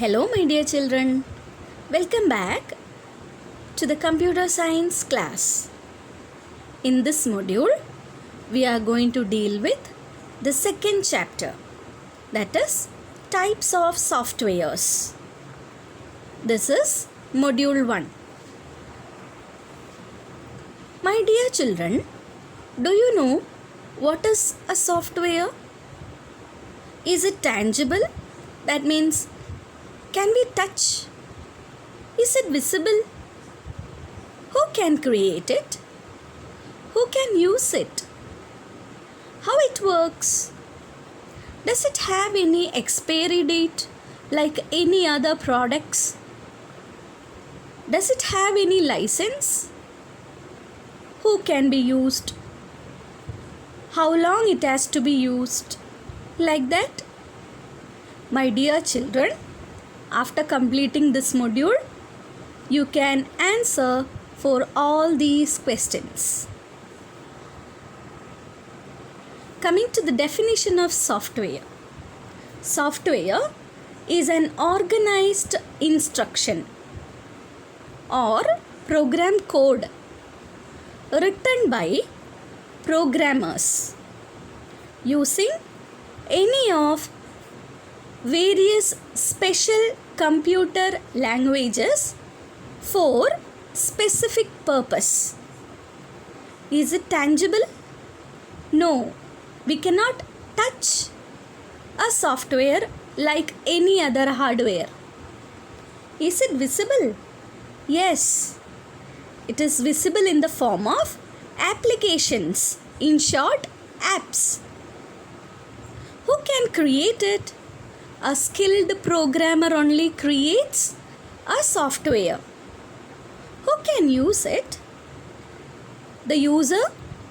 Hello, my dear children. Welcome back to the computer science class. In this module, we are going to deal with the second chapter, that is types of softwares. This is module 1. My dear children, do you know what is a software? Is it tangible? That means, can we touch? Is it visible? Who can create it? Who can use it? How it works? Does it have any expiry date like any other products? Does it have any license? Who can be used? How long it has to be used? Like that? My dear children, after completing this module, you can answer for all these questions. Coming to the definition of software. Software is an organized instruction or program code written by programmers using any of various special computer languages for specific purpose. Is it tangible? No, we cannot touch a software like any other hardware. Is it visible? Yes, it is visible in the form of applications, in short, apps. Who can create it? A skilled programmer only creates a software. Who can use it? The user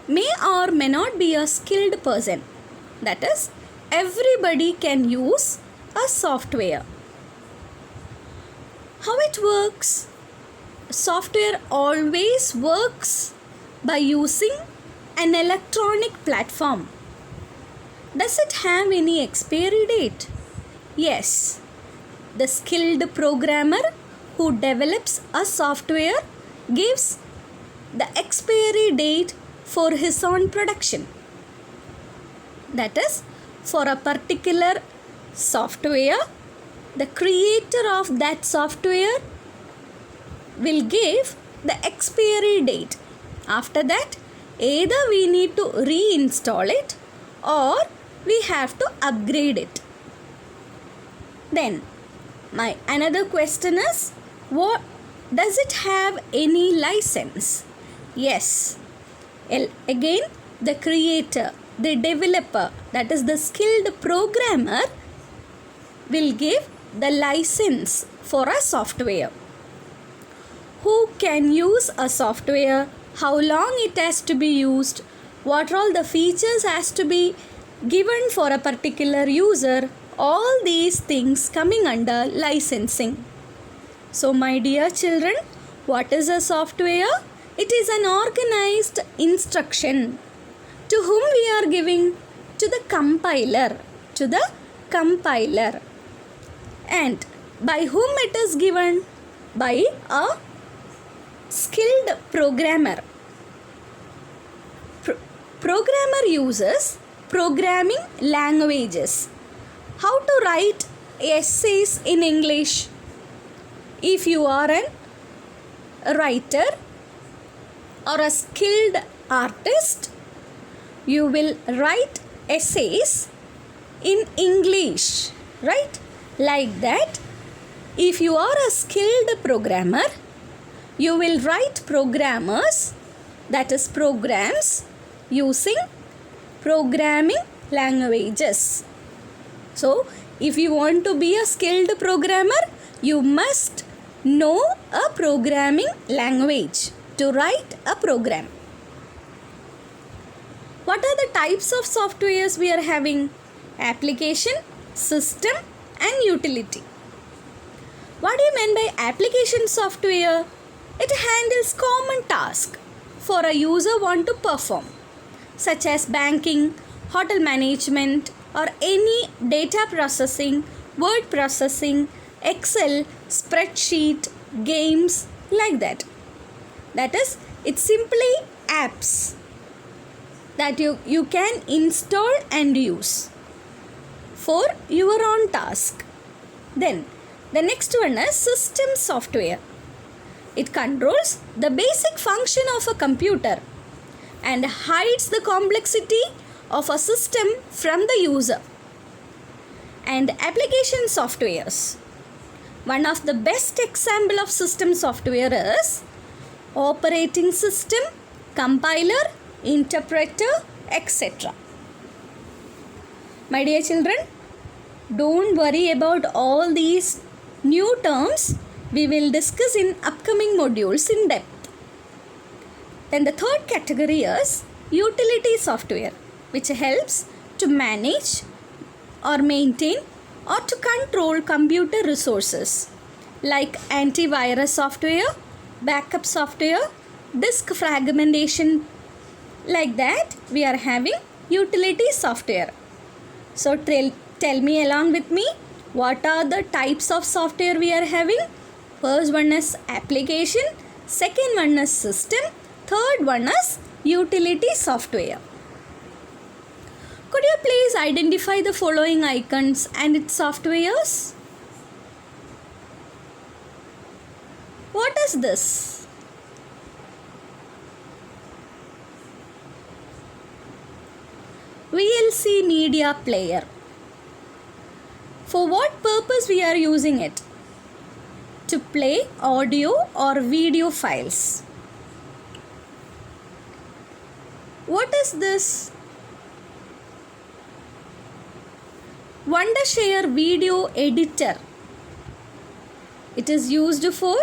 may or may not be a skilled person. That is, everybody can use a software. How it works? Software always works by using an electronic platform. Does it have any expiry date? Yes, the skilled programmer who develops a software gives the expiry date for his own production. That is, for a particular software, the creator of that software will give the expiry date. After that, either we need to reinstall it or we have to upgrade it. Then, my another question is, what does it have any license? Yes. Again, the creator, the developer, that is the skilled programmer, will give the license for a software. Who can use a software? How long it has to be used? What all the features has to be given for a particular user? All these things coming under licensing. So, my dear children, what is a software? It is an organized instruction. To whom we are giving? To the compiler. To the compiler. And by whom it is given? By a skilled programmer. Programmer uses programming languages. How to write essays in English? If you are a writer or a skilled artist, you will write essays in English, right? Like that, if you are a skilled programmer, you will write programs, that is programs, using programming languages. So, if you want to be a skilled programmer, you must know a programming language to write a program. What are the types of softwares we are having? Application, system and utility. What do you mean by application software? It handles common tasks for a user want to perform, such as banking, hotel management, or any data processing, word processing, Excel, spreadsheet, games, like that. That is, it's simply apps that you can install and use for your own task. Then the next one is system software. It controls the basic function of a computer and hides the complexity of a system from the user. And application softwares. One of the best example of system software is operating system, compiler, interpreter, etc. My dear children, don't worry about all these new terms. We will discuss in upcoming modules in depth. Then the third category is utility software, which helps to manage or maintain or to control computer resources like antivirus software, backup software, disk fragmentation. Like that, we are having utility software. So tell me along with me, what are the types of software we are having? First one is application, second one is system, third one is utility software. Could you please identify the following icons and its softwares? What is this? VLC media player. For what purpose we are using it? To play audio or video files. What is this? Wondershare video editor. It is used for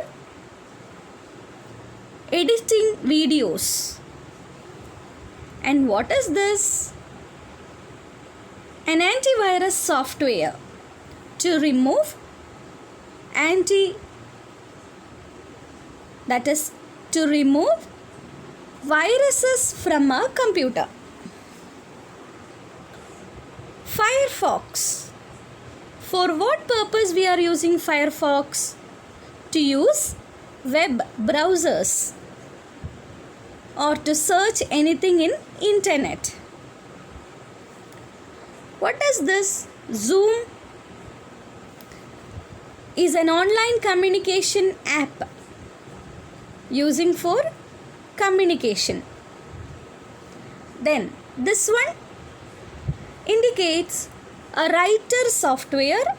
editing videos. And what is this? An antivirus software to remove viruses from a computer. Firefox. For what purpose we are using Firefox? To use web browsers or to search anything in internet. What is this? Zoom is an online communication app using for communication. Then this one indicates a writer software,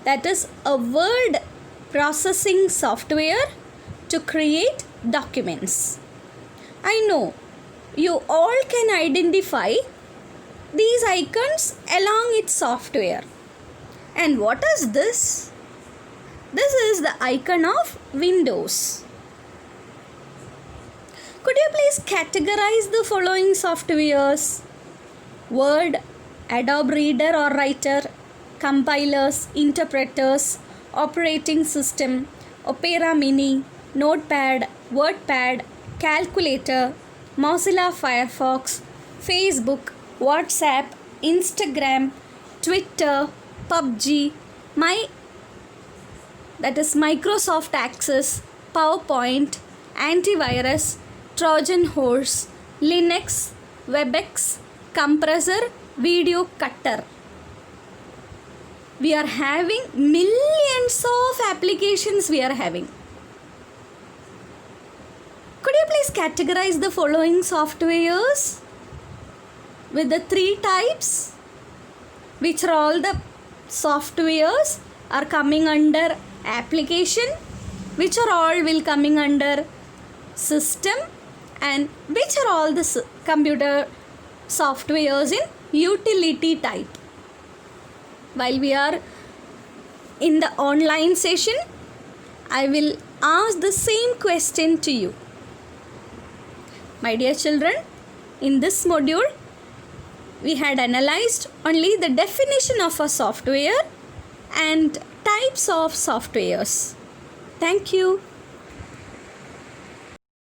that is a word processing software to create documents. I know you all can identify these icons along its software. And what is this? This is the icon of Windows. Could you please categorize the following softwares? Word, Adobe Reader or Writer, compilers, interpreters, operating system, Opera Mini, Notepad, WordPad, calculator, Mozilla Firefox, Facebook, WhatsApp, Instagram, Twitter, PUBG, Microsoft Access, PowerPoint, antivirus, Trojan horse, Linux, WebEx, compressor, video cutter. We are having millions of applications we are having. Could you please categorize the following softwares with the 3 types? Which are all the softwares are coming under application, which are all will coming under system, and which are all the computer softwares in utility type. While we are in the online session, I will ask the same question to you. My dear children, in this module, we had analyzed only the definition of a software and types of softwares. Thank you.